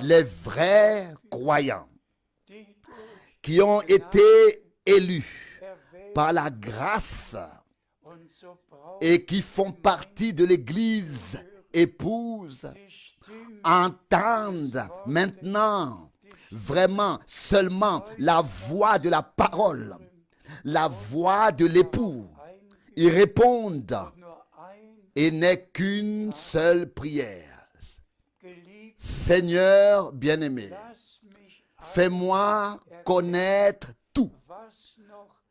les vrais croyants qui ont été élus par la grâce et qui font partie de l'Église épouse entendent maintenant vraiment seulement la voix de la parole, la voix de l'époux. Ils répondent et n'est qu'une seule prière. Seigneur bien-aimé, fais-moi connaître tout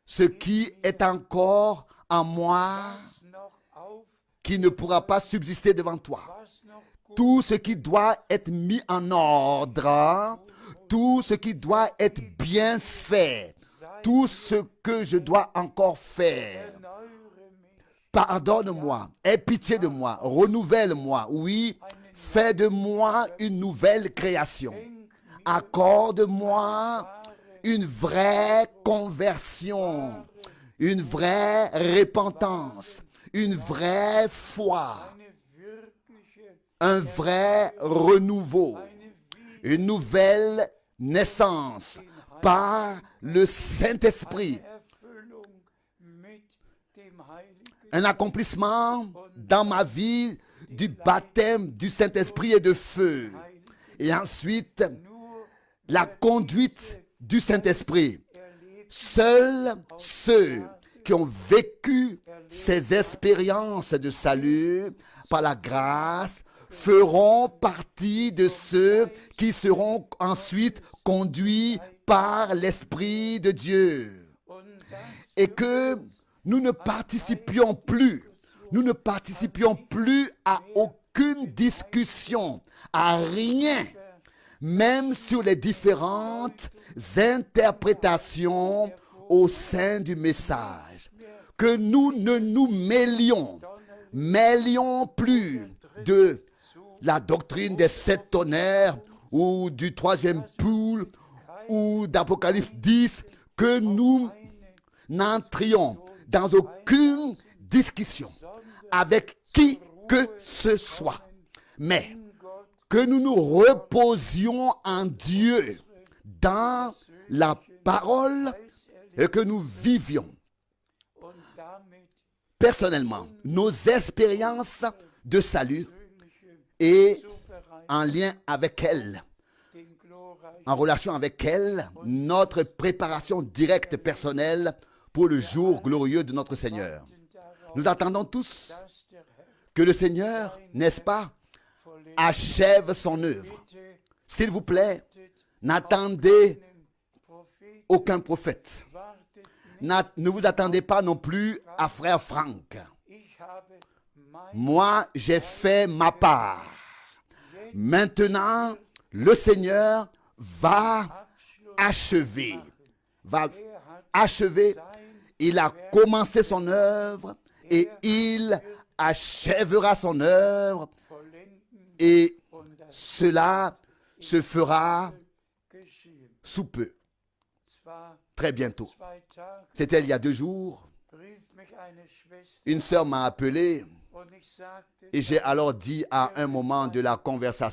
ce qui est encore en moi qui ne pourra pas subsister devant toi. Tout ce qui doit être mis en ordre, tout ce qui doit être bien fait, tout ce que je dois encore faire. Pardonne-moi, aie pitié de moi, renouvelle-moi, oui, fais de moi une nouvelle création. Accorde-moi une vraie conversion, une vraie repentance, une vraie foi, un vrai renouveau, une nouvelle naissance par le Saint-Esprit. Un accomplissement dans ma vie du baptême du Saint-Esprit et de feu. Et ensuite, la conduite du Saint-Esprit. Seuls ceux qui ont vécu ces expériences de salut par la grâce feront partie de ceux qui seront ensuite conduits par l'Esprit de Dieu. Et que nous ne participions plus à aucune discussion, à rien, même sur les différentes interprétations au sein du message. Que nous ne nous mêlions plus de la doctrine des 7 tonnerres ou du 3e poule ou d'Apocalypse 10, que nous n'entrions dans aucune discussion avec qui que ce soit, mais que nous nous reposions en Dieu dans la parole et que nous vivions personnellement nos expériences de salut et en lien avec elle, en relation avec elle, notre préparation directe personnelle pour le jour glorieux de notre Seigneur. Nous attendons tous que le Seigneur, n'est-ce pas, achève son œuvre. S'il vous plaît, n'attendez aucun prophète. Ne vous attendez pas non plus à frère Franck. Moi, j'ai fait ma part. Maintenant, le Seigneur va achever. Il a commencé son œuvre et il achèvera son œuvre et cela se fera sous peu, très bientôt. C'était il y a 2 jours. Une sœur m'a appelé et j'ai alors dit à un moment de la conversation,